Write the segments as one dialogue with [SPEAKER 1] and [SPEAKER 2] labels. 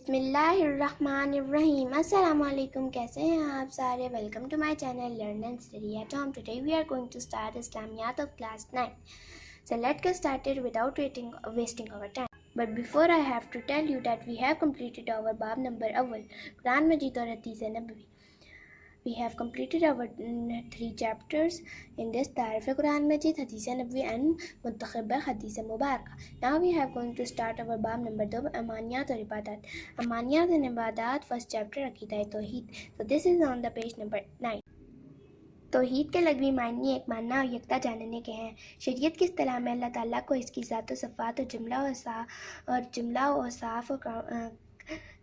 [SPEAKER 1] بسم اللہ الرحمن الرحیم. السلام علیکم. کیسے ہیں آپ سارے؟ Welcome to my channel learn and study at home. Today we are going to start اسلامیات of class 9. So let's get started without wasting our time. But before I have to tell you that we have completed our bab number awal, Quran Majid اور حدیث نبوی. We have completed our 3 chapters in this تعریف قرآن مجید, حدیث نبوی and منتخبہ حدیث مبارکہ. Now we have going to start our bab number 2, امانیات اور عبادات. امانیات اور عبادات, first chapter, عقیدہ توحید. So this is on the page number 9. توحید کے لغوی معنی ایک ماننا اور یکتا جاننے کے ہیں. شریعت کی اصطلاح میں اللہ تعالیٰ کو اس کی ذات و صفات اور جملہ و اوصاف اور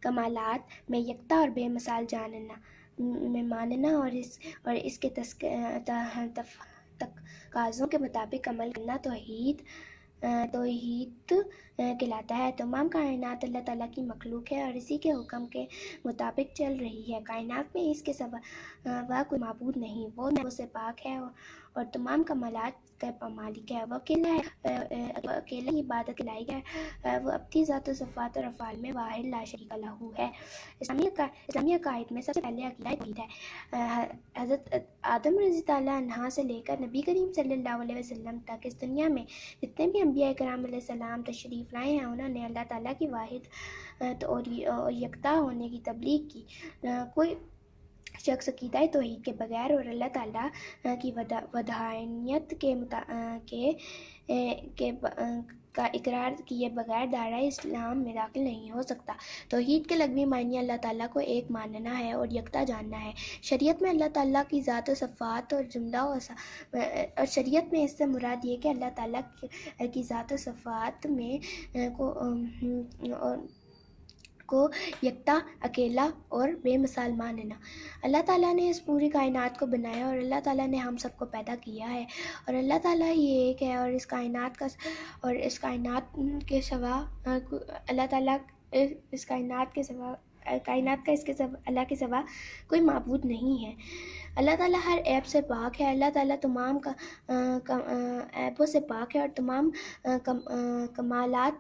[SPEAKER 1] کمالات میں یکتا اور بے مثال جاننا میں ماننا اور اس کے تقاضوں کے مطابق عمل کرنا توحید کہلاتا ہے. تمام کائنات اللہ تعالیٰ کی مخلوق ہے اور اسی کے حکم کے مطابق چل رہی ہے. کائنات میں اس کے سوا کوئی معبود نہیں. وہ سے پاک ہے اور تمام کمالات کا مالک ہے. وہ اکیلے ہی عبادت کے لائق ہے. وہ اپنی ذات و صفات اور افعال میں واحد لا شریک لہ ہے. اسلامی عقائد میں سب سے پہلے عقیدہ توحید ہے. حضرت آدم رضی اللہ عنہ سے لے کر نبی کریم صلی اللہ علیہ وسلم تک اس دنیا میں جتنے بھی انبیاء کرام علیہ السلام تشریف لائے ہیں, انہوں نے اللہ تعالیٰ کی واحد اور یکتا ہونے کی تبلیغ کی. کوئی شخص عقیدہ توحید کے بغیر اور اللہ تعالیٰ کی وحدانیت کا اقرار کیے بغیر دائرہ اسلام میں داخل نہیں ہو سکتا. توحید کے لغوی معنی اللہ تعالیٰ کو ایک ماننا ہے اور یکتا جاننا ہے. شریعت میں اللہ تعالیٰ کی ذات و صفات اور جملہ اور شریعت میں اس سے مراد یہ کہ اللہ تعالیٰ کی ذات و صفات میں کو یکتا, اکیلا اور بے مثال ماننا. اللہ تعالیٰ نے اس پوری کائنات کو بنایا اور اللہ تعالیٰ نے ہم سب کو پیدا کیا ہے اور اللہ تعالیٰ ہی ایک ہے اور اس کائنات کے سوا اللہ تعالیٰ اس کائنات کے سوا اللہ کے سوا کوئی معبود نہیں ہے. اللہ تعالیٰ ہر عیب سے پاک ہے. اللہ تعالیٰ تمام عیبوں سے پاک ہے اور تمام کمالات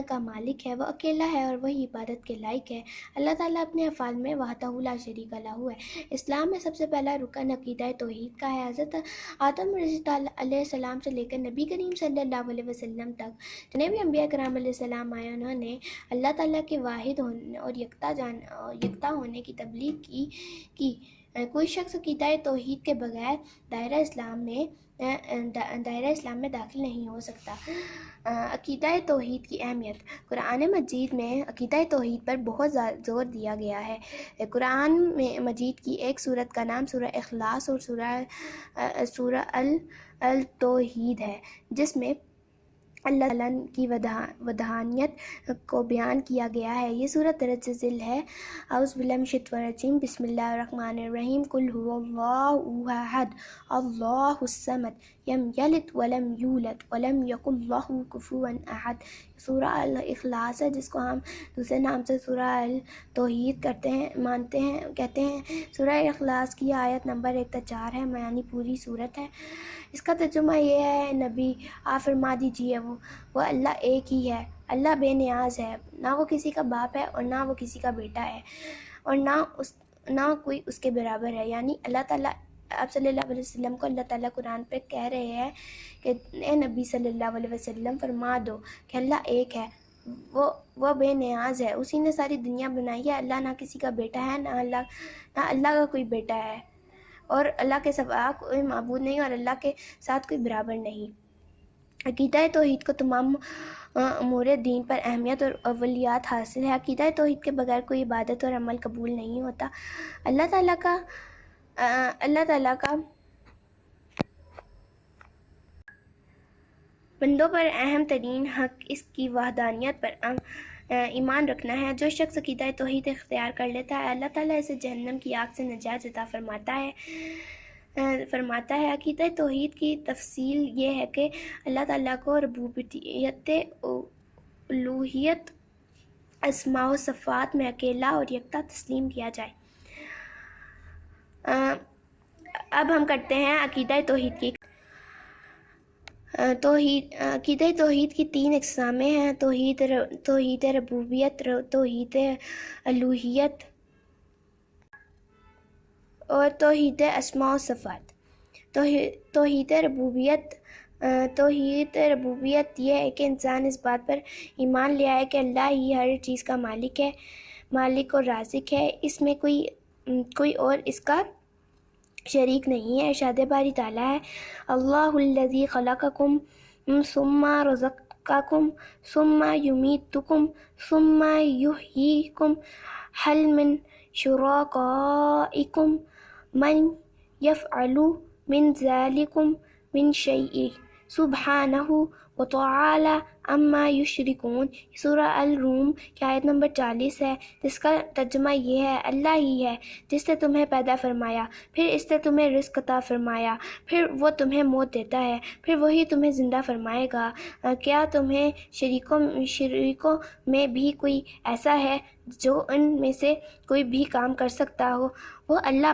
[SPEAKER 1] کا مالک ہے. وہ اکیلا ہے اور وہی عبادت کے لائق ہے. اللہ تعالیٰ اپنے افعال میں وحدہ لا شریک لہ ہے. اسلام میں سب سے پہلا رکن عقیدہ توحید کا ہے. حضرت آدم رضی اللہ علیہ السلام سے لے کر نبی کریم صلی اللہ علیہ وسلم تک جتنے بھی انبیاء کرام علیہ السلام آئے, انہوں نے اللہ تعالیٰ کے واحد اور یکتا ہونے کی تبلیغ کی. کوئی شخص عقیدہ توحید کے بغیر دائرہ اسلام میں داخل نہیں ہو سکتا. عقیدہ توحید کی اہمیت. قرآن مجید میں عقیدہ توحید پر بہت زور دیا گیا ہے. قرآن مجید کی ایک سورت کا نام سورہ اخلاص اور سورہ التوحید ہے, جس میں اللہ تعالیٰ کی وحدانیت کو بیان کیا گیا ہے. یہ سورۃ درج ذیل ہے. اعوذ باللہ من الشیطان الرجیم. بسم اللہ الرحمن الرحیم. قل هو اللہ احد اللہ الصمد لم یلد ولم یولد ولم یکن لہ کفوا احد. سورہ الاخلاص ہے, جس کو ہم دوسرے نام سے سورہ التوحید کہتے ہیں. سورہ اخلاص کی آیت نمبر 1 تا 4 ہے, یعنی پوری سورت ہے. اس کا ترجمہ یہ ہے, نبی آپ فرما دیجیے وہ اللہ ایک ہی ہے. اللہ بے نیاز ہے, نہ وہ کسی کا باپ ہے اور نہ وہ کسی کا بیٹا ہے اور نہ کوئی اس کے برابر ہے. یعنی اللہ تعالیٰ, آپ صلی اللہ علیہ وسلم کو اللہ تعالیٰ قرآن پہ کہہ رہے ہیں کہ اے نبی صلی اللہ علیہ وسلم فرما دو کہ اللہ ایک ہے, وہ بے نیاز ہے. اسی نے ساری دنیا بنائی ہے. اللہ نہ کسی کا بیٹا ہے, نہ اللہ کا کوئی بیٹا ہے, اور اللہ کے سوا کوئی معبود نہیں اور اللہ کے ساتھ کوئی برابر نہیں. عقیدہ توحید کو تمام امور دین پر اہمیت اور اولیت حاصل ہے. عقیدہ توحید کے بغیر کوئی عبادت اور عمل قبول نہیں ہوتا. اللہ تعالیٰ کا بندوں پر اہم ترین حق اس کی وحدانیت پر ایمان رکھنا ہے. جو شخص عقیدہ توحید اختیار کر لیتا ہے, اللہ تعالیٰ اسے جہنم کی آگ سے نجات عطا فرماتا ہے. عقیدہ توحید کی تفصیل یہ ہے کہ اللہ تعالیٰ کو ربوبیت, الوہیت, اسماء و صفات میں اکیلا اور یکتا تسلیم کیا جائے. اب ہم کرتے ہیں عقیدہ توحید کی. عقیدہ توحید کی 3 اقسامیں ہیں: توحید ربوبیت، توحید الوہیت اور توحید اسماء و صفات۔ توحید ربوبیت یہ ہے کہ انسان اس بات پر ایمان لے آئے کہ اللہ ہی ہر چیز کا مالک اور رازق ہے، اس میں کوئی اور اس کا شریک نہیں ہے۔ ارشاد باری تعالیٰ ہے: اللہ الذی خلقکم ثم رزقکم ثم یمیتکم ثم یحییکم هل من شرکائکم من یفعل من ذلکم من شیء سبحانہ وتعالی عما یشرکون۔ سورہ الروم کی آیت نمبر 40 ہے، جس کا ترجمہ یہ ہے: اللہ ہی ہے جس نے تمہیں پیدا فرمایا، پھر اس نے تمہیں رزق عطا فرمایا، پھر وہ تمہیں موت دیتا ہے، پھر وہی تمہیں زندہ فرمائے گا۔ کیا تمہیں شریکوں میں بھی کوئی ایسا ہے جو ان میں سے کوئی بھی کام کر سکتا ہو؟ وہ اللہ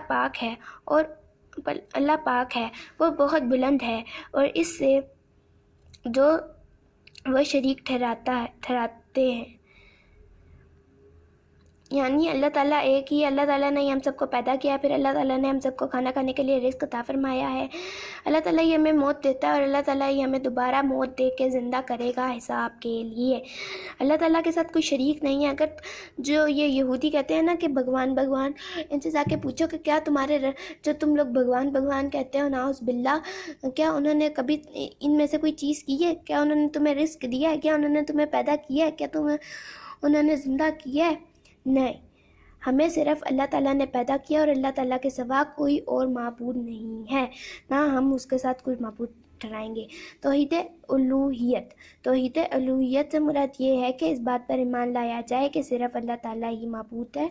[SPEAKER 1] پاک ہے، وہ بہت بلند ہے، اور اس سے جو وہ شریک ٹھہراتے ہیں۔ یعنی اللہ تعالیٰ ایک ہی۔ اللہ تعالیٰ نے ہم سب کو پیدا کیا، پھر اللہ تعالیٰ نے ہم سب کو کھانا کھانے کے لیے رزق عطا فرمایا ہے۔ اللہ تعالیٰ ہی ہمیں موت دیتا ہے، اور اللہ تعالیٰ ہی ہمیں دوبارہ موت دے کے زندہ کرے گا حساب کے لیے۔ اللہ تعالیٰ کے ساتھ کوئی شریک نہیں ہے۔ اگر جو یہ یہودی کہتے ہیں نا کہ بھگوان بھگوان، ان سے جا کے پوچھو کہ کیا جو تم لوگ بھگوان بھگوان کہتے ہو، نعوذ باللہ، کیا انہوں نے کبھی ان میں سے کوئی چیز کی ہے؟ کیا انہوں نے تمہیں رزق دیا ہے؟ کیا انہوں نے تمہیں پیدا کیا ہے؟ کیا انہوں نے زندہ کیا ہے؟ نہیں، ہمیں صرف اللہ تعالیٰ نے پیدا کیا، اور اللہ تعالیٰ کے سوا کوئی اور معبود نہیں ہے، نہ ہم اس کے ساتھ کوئی معبود ٹھہرائیں گے۔ توحید الوہیت سے مراد یہ ہے کہ اس بات پر ایمان لایا جائے کہ صرف اللہ تعالیٰ ہی معبود ہے،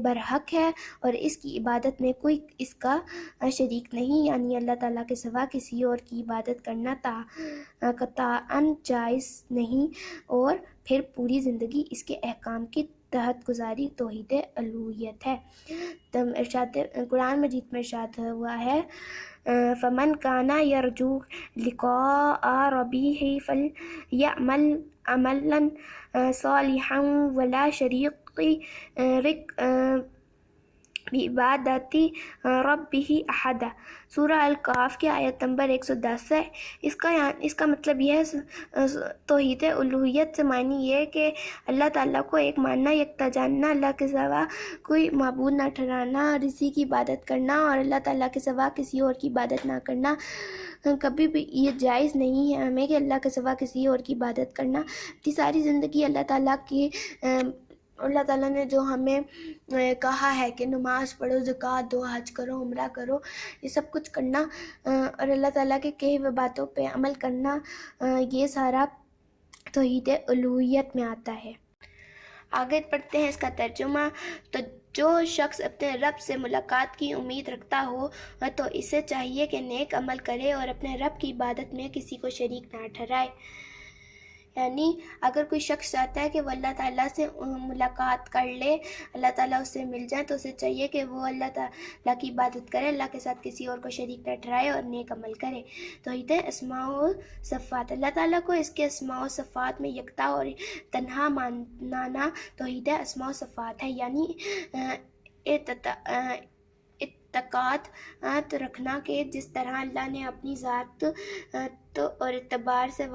[SPEAKER 1] برحق ہے، اور اس کی عبادت میں کوئی اس کا شریک نہیں، یعنی اللہ تعالیٰ کے سوا کسی اور کی عبادت کرنا قطعاً جائز نہیں، اور پھر پوری زندگی اس کے احکام کی تحت گزاری توحید الوہیت ہے۔ قرآن مجید میں ارشاد ہوا ہے: فَمَنْ كَانَ يَرْجُو لِقَاءَ رَبِّهِ فَلْيَعْمَلْ عَمَلًا صَالِحًا وَلَا يُشْرِكْ بِعِبَادَتِ رَبِّهِ أَحَدًا۔ سورہ القاف کی آیت نمبر 110 ہے۔ اس کا مطلب یہ ہے، توحید الوہیت سے معنی یہ ہے کہ اللہ تعالیٰ کو ایک ماننا، یکتا جاننا، اللہ کے سوا کوئی معبود نہ ٹھہرانا، اسی کی عبادت کرنا، اور اللہ تعالیٰ کے سوا کسی اور کی عبادت نہ کرنا۔ کبھی بھی یہ جائز نہیں ہے ہمیں کہ اللہ کے سوا کسی اور کی عبادت کرنا۔ اپنی ساری زندگی اللہ تعالیٰ نے جو ہمیں کہا ہے کہ نماز پڑھو، زکوٰۃ دو، حج کرو، عمرہ کرو، یہ سب کچھ کرنا، اور اللہ تعالیٰ کے کہے ہوئے باتوں پہ عمل کرنا، یہ سارا توحید الوہیت میں آتا ہے۔ آگے پڑھتے ہیں اس کا ترجمہ۔ تو جو شخص اپنے رب سے ملاقات کی امید رکھتا ہو تو اسے چاہیے کہ نیک عمل کرے اور اپنے رب کی عبادت میں کسی کو شریک نہ ٹھہرائے۔ یعنی اگر کوئی شخص چاہتا ہے کہ وہ اللہ تعالیٰ سے ملاقات کر لے، اللہ تعالیٰ اس سے مل جائے، تو اسے چاہیے کہ وہ اللہ تعالیٰ کی عبادت کرے، اللہ کے ساتھ کسی اور کو شریک نہ ٹھہرائے، اور نیک عمل کرے۔ توحید اسماء و صفات، اللہ تعالیٰ کو اس کے اسماء و صفات میں یکتا اور تنہا ماننا توحید اسماء و صفات ہے، یعنی اعتقاد رکھنا کہ جس طرح اللہ نے اپنی ذات اور اعتبار سے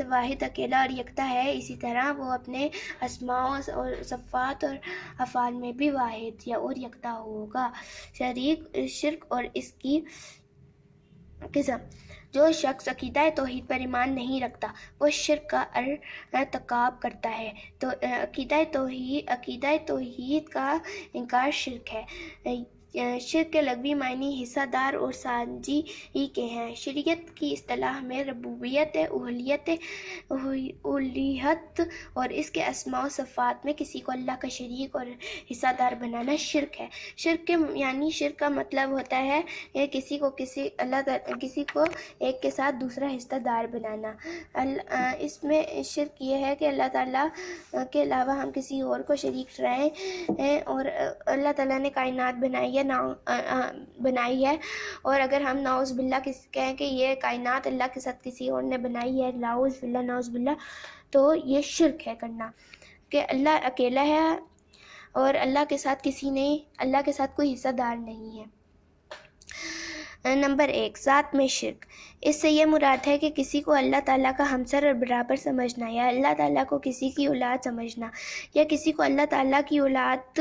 [SPEAKER 1] واحد اکیلا اور یکتا ہے، اسی طرح وہ اپنے اسماء اور صفات اور افعال میں بھی واحد یا اور یکتا ہوگا۔ شرک اور اس کی قسم۔ جو شخص عقیدہ توحید پر ایمان نہیں رکھتا وہ شرک کا ارتکاب کرتا ہے۔ تو عقیدہ توحید کا انکار شرک ہے۔ شرک کے لغوی معنی حصہ دار اور سانجی کے ہیں۔ شریعت کی اصطلاح میں ربوبیت، الوہیت اور اس کے اسماء و صفات میں کسی کو اللہ کا شریک اور حصہ دار بنانا شرک ہے۔ شرک کا مطلب ہوتا ہے کسی کو ایک کے ساتھ دوسرا حصہ دار بنانا۔ اس میں شرک یہ ہے کہ اللہ تعالیٰ کے علاوہ ہم کسی اور کو شریک ٹھہرائیں، اور اللہ تعالیٰ نے کائنات بنائی ہے، بنائی ہے، اور اگر ہم نعوذ باللہ کہیں کہ یہ کائنات اللہ کے ساتھ کسی اور نے بنائی ہے، نعوذ باللہ، تو یہ شرک ہے کرنا، کہ اللہ اکیلا ہے اور اللہ کے ساتھ اللہ کے ساتھ کوئی حصہ دار نہیں ہے۔ نمبر 1، ذات میں شرک۔ اس سے یہ مراد ہے کہ کسی کو اللہ تعالیٰ کا ہمسر اور برابر سمجھنا، یا اللہ تعالیٰ کو کسی کی اولاد سمجھنا، یا کسی کو اللہ تعالیٰ کی اولاد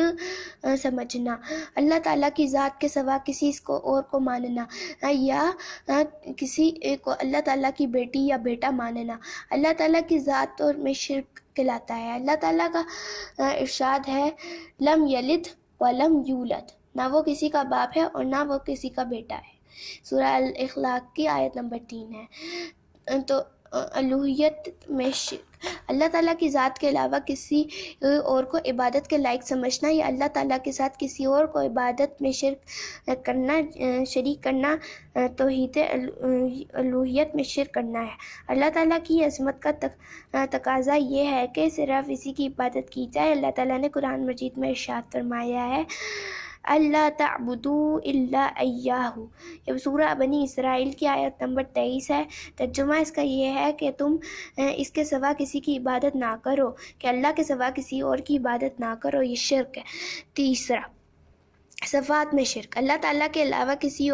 [SPEAKER 1] سمجھنا، اللہ تعالیٰ کی ذات کے سوا کسی کو اور کو ماننا، یا کسی کو اللہ تعالیٰ کی بیٹی یا بیٹا ماننا، اللہ تعالیٰ کی ذات اور میں شرک کہلاتا ہے۔ اللہ تعالیٰ کا ارشاد ہے، لم یلد ولم یولد، نہ وہ کسی کا باپ ہے اور نہ وہ کسی کا بیٹا ہے۔ سورہ الاخلاق کی آیت نمبر 3 ہے۔ تو الوہیت میں شرک، اللہ تعالیٰ کی ذات کے علاوہ کسی اور کو عبادت کے لائق سمجھنا، یا اللہ تعالیٰ کے ساتھ کسی اور کو عبادت میں شریک کرنا، توحید الوہیت میں شرک کرنا ہے۔ اللہ تعالیٰ کی عظمت کا تقاضا یہ ہے کہ صرف اسی کی عبادت کی جائے۔ اللہ تعالیٰ نے قرآن مجید میں ارشاد فرمایا ہے، اللہ تعبدوا الا ایاہ، یہ سورہ بنی اسرائیل کی آیت نمبر 23 ہے۔ ترجمہ اس کا یہ ہے کہ تم اس کے سوا کسی کی عبادت نہ کرو، کہ اللہ کے سوا کسی اور کی عبادت نہ کرو، یہ شرک ہے۔ تیسرا، صفات میں شرک، اللہ تعالیٰ کے علاوہ کسی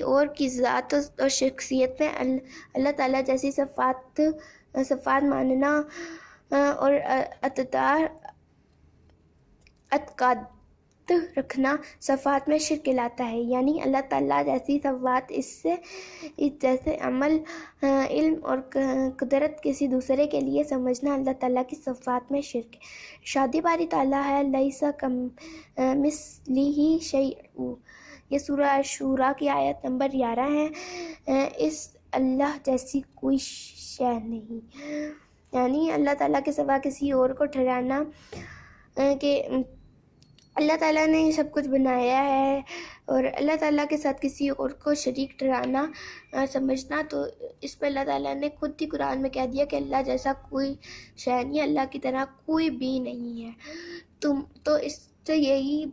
[SPEAKER 1] اور کی ذات اور شخصیت میں اللہ تعالیٰ جیسی صفات ماننا اور اعتقاد رکھنا صفات میں شرک کہلاتا ہے، یعنی اللہ تعالیٰ جیسی صفات جیسے عمل، علم اور قدرت کسی دوسرے کے لیے سمجھنا اللہ تعالیٰ کی صفات میں شرک ہے۔ شادی باری تعالیٰ ہے، لیس کمثلہ شیء، یہ سورہ شورا کی آیت نمبر 11 ہے۔ اس اللہ جیسی کوئی شے نہیں، یعنی اللہ تعالیٰ کے سوا کسی اور کو ٹھہرانا کہ اللہ تعالیٰ نے یہ سب کچھ بنایا ہے، اور اللہ تعالیٰ کے ساتھ کسی اور کو شریک ٹھہرانا سمجھنا، تو اس پہ اللہ تعالیٰ نے خود ہی قرآن میں کہہ دیا کہ اللہ جیسا کوئی شے نہیں، اللہ کی طرح کوئی بھی نہیں ہے۔ تو اس سے یہی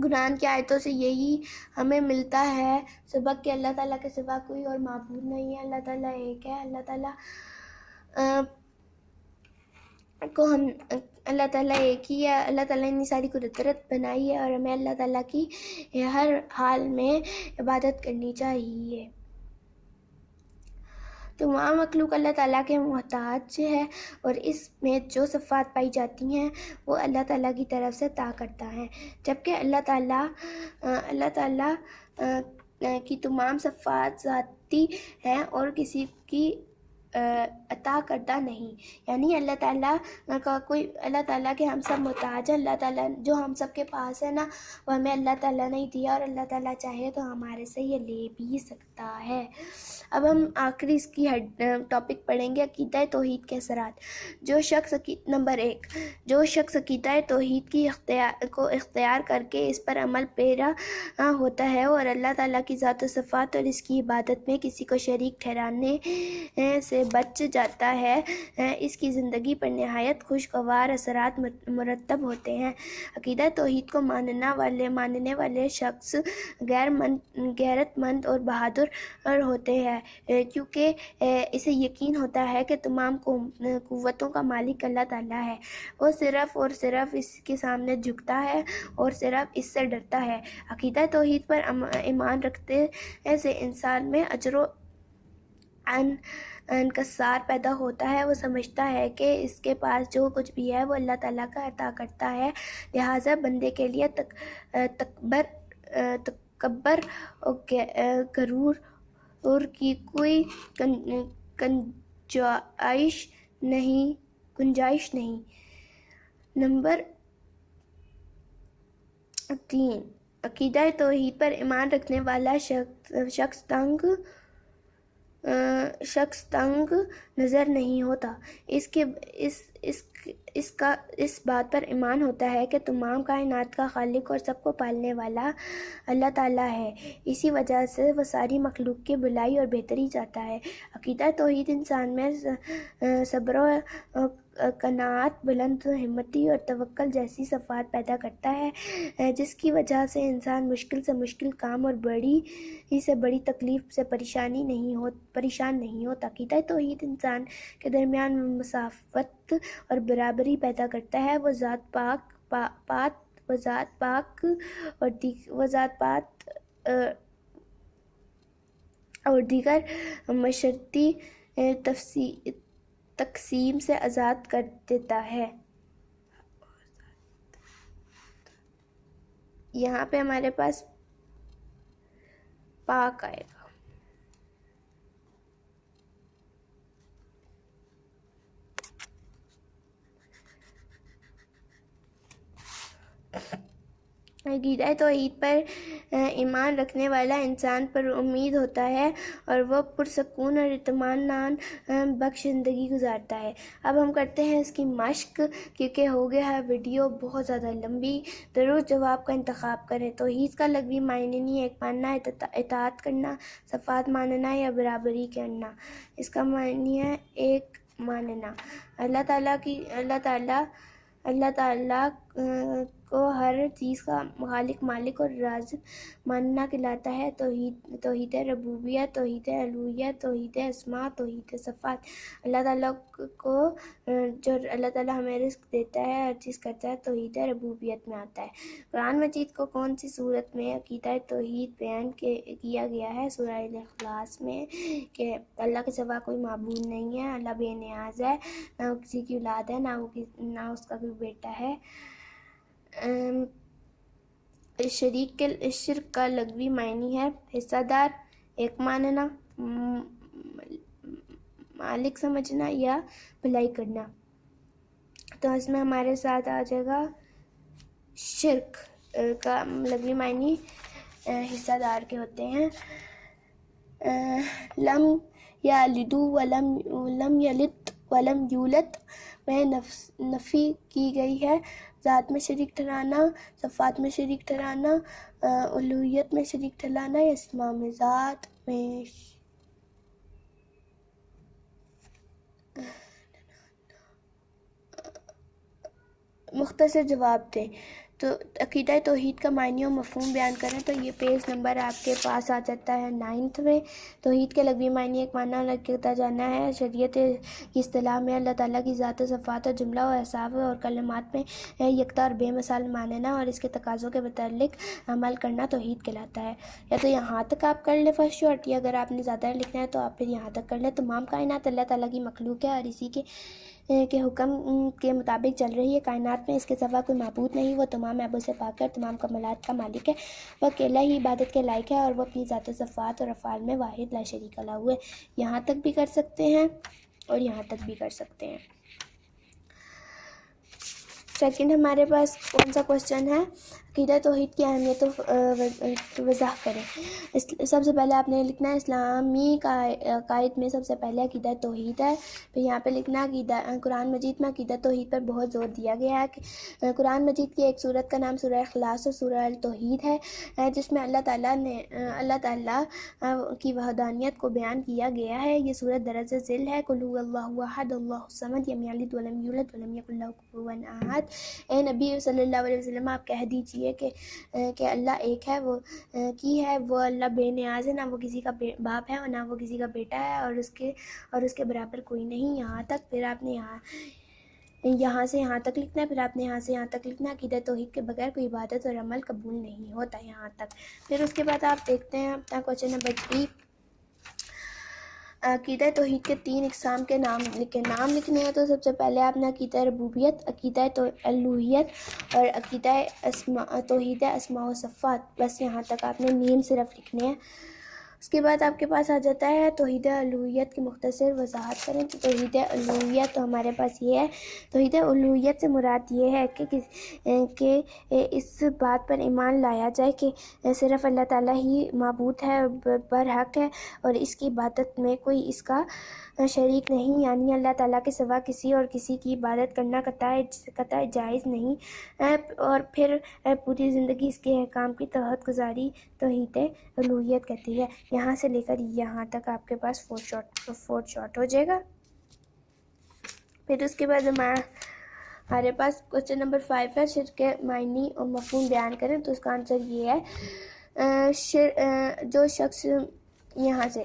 [SPEAKER 1] قرآن کی آیتوں سے یہی ہمیں ملتا ہے سبق کہ اللہ تعالیٰ کے سوا کوئی اور معبود نہیں ہے، اللہ تعالیٰ ایک ہے۔ اللہ تعالیٰ ایک ہی ہے، اللہ تعالیٰ نے ساری قدرت بنائی ہے، اور ہمیں اللہ تعالیٰ کی ہر حال میں عبادت کرنی چاہیے۔ تمام مخلوق اللہ تعالیٰ کے محتاج ہے، اور اس میں جو صفات پائی جاتی ہیں وہ اللہ تعالیٰ کی طرف سے عطا کرتا ہے، جبکہ اللہ تعالیٰ کی تمام صفات ذاتی ہیں اور کسی کی عطا کردہ نہیں، یعنی اللہ تعالیٰ کے ہم سب محتاج ہیں، اللہ تعالیٰ جو ہم سب کے پاس ہے نا وہ ہمیں اللہ تعالیٰ نے دیا، اور اللہ تعالیٰ چاہے تو ہمارے سے یہ لے بھی سکتا ہے۔ اب ہم آخری اس کی ٹاپک پڑھیں گے، عقیدہ توحید کے اثرات۔ نمبر 1، جو شخص عقیدہ توحید کو اختیار کر کے اس پر عمل پیرا ہوتا ہے اور اللہ تعالیٰ کی ذات و صفات اور اس کی عبادت میں کسی کو شریک ٹھہرانے سے بچ جاتا ہے، اس کی زندگی پر نہایت خوشگوار اثرات مرتب ہوتے ہیں۔ عقیدہ توحید کو ماننے والے شخص غیرت مند اور بہادر ہوتے ہیں، کیونکہ اسے یقین ہوتا ہے کہ تمام قوتوں کا مالک اللہ تعالیٰ ہے، وہ صرف اور صرف اس کے سامنے جھکتا ہے اور صرف اس سے ڈرتا ہے۔ عقیدہ توحید پر ایمان رکھتے سے انسان میں اجر و انکسار پیدا ہوتا ہے، وہ سمجھتا ہے کہ اس کے پاس جو کچھ بھی ہے وہ اللہ تعالیٰ کا عطا کرتا ہے، لہٰذا بندے کے لیے تکبر اور غرور کی کوئی گنجائش نہیں۔ نمبر 3، عقیدہ توحید پر ایمان رکھنے والا شخص تنگ نظر نہیں ہوتا، اس کا اس بات پر ایمان ہوتا ہے کہ تمام کائنات کا خالق اور سب کو پالنے والا اللہ تعالیٰ ہے، اسی وجہ سے وہ ساری مخلوق کی بھلائی اور بہتری چاہتا ہے۔ عقیدہ توحید انسان میں صبر و قناعت، بلند ہمتی اور توکل جیسی صفات پیدا کرتا ہے، جس کی وجہ سے انسان مشکل سے مشکل کام اور بڑی سے بڑی تکلیف سے پریشان نہیں ہوتا۔ عقیدہ توحید انسان کے درمیان مساوات اور برابری پیدا کرتا ہے۔ وہ ذات پاک اور دیگر معاشرتی تقسیم سے آزاد کر دیتا ہے۔ یہاں پہ ہمارے پاس پاک آئے گا۔ عقیدہ توحید پر ایمان رکھنے والا انسان پر امید ہوتا ہے اور وہ پرسکون اور اطمینان بخش زندگی گزارتا ہے۔ اب ہم کرتے ہیں اس کی مشق، کیونکہ ہو گیا ہے ویڈیو بہت زیادہ لمبی۔ درست جواب کا انتخاب کریں۔ توحید کا لغوی معنی ایک ماننا، اطاعت کرنا، صفات ماننا یا برابری کرنا۔ اس کا معنی ہے ایک ماننا، اللہ تعالیٰ کو ہر چیز کا خالق، مالک اور رازق ماننا کہلاتا ہے۔ توحید ربوبیت، توحید الوہیت، توحید اسماء، توحید صفات۔ اللہ تعالیٰ کو جو اللہ تعالیٰ ہمیں رزق دیتا ہے، ہر چیز کرتا ہے، توحید ربوبیت میں آتا ہے۔ قرآن مجید کو کون سی صورت میں عقیدہ توحید بیان کیا گیا ہے؟ سورہ الاخلاص میں، کہ اللہ کے سوا کوئی معبود نہیں ہے، اللہ بے نیاز ہے، نہ وہ کسی کی اولاد ہے، نہ اس کا کوئی بیٹا ہے۔ شرک کا لغوی معنی ہے حصہ دار، ایک ماننا، مالک سمجھنا یا بھلائی کرنا۔ تو اس میں ہمارے ساتھ آ جائے گا شرک کا لغوی معنی حصہ دار کے ہوتے ہیں۔ لم یلد ولم یلد ولم یولد میں نفی کی گئی ہے۔ ذات میں شریک ٹھہرانا، صفات میں شریک ٹھہرانا، الوہیت میں شریک ٹھہرانا یا اسماء میں ذات میں۔ مختصر جواب دیں۔ تو عقیدہ توحید کا معنی و مفہوم بیان کریں تو یہ پیج نمبر آپ کے پاس آ جاتا ہے 9 میں۔ توحید کے لغوی معنی ایک ماننا اور عقیدہ جاننا ہے۔ شریعت کی اصطلاح میں اللہ تعالیٰ کی ذات و صفات اور جملہ و اوصاف اور کلمات میں یکتا اور بے مثال ماننا اور اس کے تقاضوں کے متعلق عمل کرنا توحید کہلاتا ہے۔ یا تو یہاں تک آپ کر لیں فرسٹ شارٹ، یا اگر آپ نے زیادہ لکھنا ہے تو آپ پھر یہاں تک کر لیں۔ تمام کائنات اللہ تعالیٰ کی مخلوق ہے اور اسی کے حکم کے مطابق چل رہی ہے۔ کائنات میں اس کے سوا کوئی معبود نہیں، وہ تمام عیبوں سے پاک ہے اور تمام کمالات کا مالک ہے۔ وہ اکیلا ہی عبادت کے لائق ہے اور وہ اپنی ذات و صفات اور افعال میں واحد لا شریک لہ ہے۔ یہاں تک بھی کر سکتے ہیں اور یہاں تک بھی کر سکتے ہیں۔ سیکنڈ ہمارے پاس کون سا کوشچن ہے؟ عقیدہ توحید کی اہمیت وضاح کریں۔ سب سے پہلے آپ نے لکھنا ہے اسلامی عقائد میں سب سے پہلے عقیدہ توحید ہے۔ پھر یہاں پہ لکھنا قرآن مجید میں عقیدہ توحید پر بہت زور دیا گیا ہے۔ قرآن مجید کی ایک سورت کا نام سورہ اخلاص اور سورہ التوحید ہے، جس میں اللہ تعالیٰ کی وحدانیت کو بیان کیا گیا ہے۔ یہ سورت درج ذیل ہے۔ قل ھو اللہ احد اللہ الصمد لم یلد ولم یولد ولم یکن لہ کفوا احد۔ اے نبی صلی اللہ علیہ وسلم آپ کہہ دیجئے کہ اللہ ایک ہے، وہ اللہ بے نیاز ہے، نہ وہ کسی کا باپ ہے اور نہ وہ کسی کا بیٹا ہے، اور اس کے برابر کوئی نہیں۔ یہاں تک، پھر آپ نے یہاں سے یہاں تک لکھنا ہے، پھر آپ نے یہاں سے یہاں تک لکھنا ہے۔ عقیدہ توحید کے بغیر کوئی عبادت اور عمل قبول نہیں ہوتا، یہاں تک۔ پھر اس کے بعد آپ دیکھتے ہیں اپنا کوشچن نمبر 3۔ عقیدہ توحید کے 3 اقسام کے نام لکھنے ہیں۔ تو سب سے پہلے آپ نے عقیدہ ربوبیت، عقیدہ الوہیت اور عقیدہ توحید اسماء و صفات، بس یہاں تک آپ نے نیم صرف لکھنے ہیں۔ اس کے بعد آپ کے پاس آ جاتا ہے توحید الوہیت کی مختصر وضاحت کریں۔ تو توحید الوہیت تو ہمارے پاس یہ ہے۔ توحید الوہیت سے مراد یہ ہے کہ اس بات پر ایمان لایا جائے کہ صرف اللہ تعالیٰ ہی معبود ہے اور برحق ہے اور اس کی عبادت میں کوئی اس کا شریک نہیں، یعنی اللہ تعالیٰ کے سوا کسی اور کسی کی عبادت کرنا قطعی جائز نہیں، اور پھر پوری زندگی اس کے احکام کی تحت گزاری توحید الوہیت کہتی ہے۔ یہاں سے لے کر یہاں تک آپ کے پاس 4 شارٹ ہو جائے گا۔ پھر اس کے بعد ہمارے پاس کوشچن نمبر 5 ہے، شرک معنی اور مفہوم بیان کریں. تو اس کا آنسر یہ ہے جو شخص یہاں سے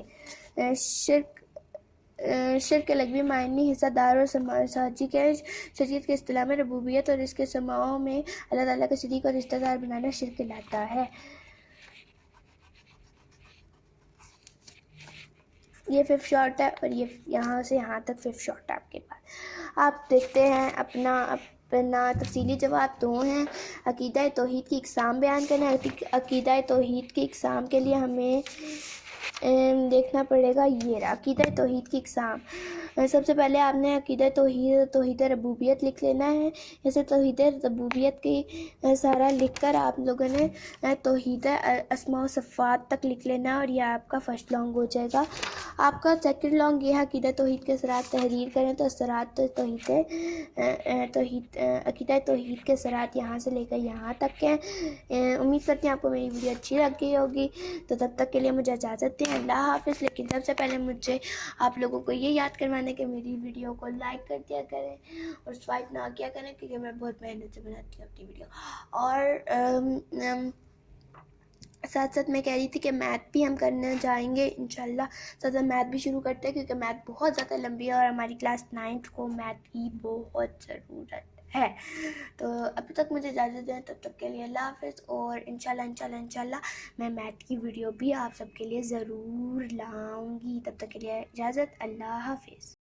[SPEAKER 1] شرک کے لغوی معنی حصہ دار اور ساجی کے شریعت کے اصطلاح میں ربوبیت اور اس کے سماعوں میں اللہ تعالیٰ کا شریک اور رشتہ دار بنانا شرک کہلاتا ہے. یہ 5 شارٹ ہے اور یہ یہاں سے یہاں تک 5 شارٹ ہے آپ کے پاس. آپ دیکھتے ہیں اپنا تفصیلی جواب 2 ہیں. عقیدہ توحید کی اقسام بیان کرنا ہے. عقیدہ توحید کی اقسام کے لیے ہمیں دیکھنا پڑے گا یہ عقیدہ توحید کی اقسام. سب سے پہلے آپ نے عقیدہ توحید ربوبیت لکھ لینا ہے. جیسے توحید ربوبیت کی سارا لکھ کر آپ لوگوں نے توحید اسماء و صفات تک لکھ لینا اور یہ آپ کا فرسٹ لانگ ہو جائے گا. آپ کا سیکنڈ لانگ یہ ہے عقیدہ توحید کے اثرات تحریر کریں. تو اثرات عقیدہ توحید کے اثرات یہاں سے لے کر یہاں تک ہیں. امید کرتی ہیں آپ کو میری ویڈیو اچھی لگ گئی ہوگی. تو تب تک کے لیے مجھے اجازت دیں. اللہ حافظ. لیکن سب سے پہلے مجھے آپ لوگوں کو یہ یاد کروانا ہے کہ میری ویڈیو کو لائک کر دیا کریں اور سوائپ نہ کیا کریں، کیونکہ میں بہت محنت سے بناتی ہوں اپنی ویڈیو. اور ساتھ ساتھ میں کہہ رہی تھی کہ میتھ بھی ہم کرنے جائیں گے انشاءاللہ. ساتھ ساتھ میتھ بھی شروع کرتے ہیں کیونکہ میتھ بہت زیادہ لمبی ہے اور ہماری کلاس 9th کو میتھ کی بہت ضرورت ہے. تو ابھی تک مجھے اجازت دیں. تب تک کے لیے اللہ حافظ. اور انشاءاللہ میں میتھ کی ویڈیو بھی آپ سب کے لیے ضرور لاؤں گی. تب تک کے لیے اجازت. اللہ حافظ.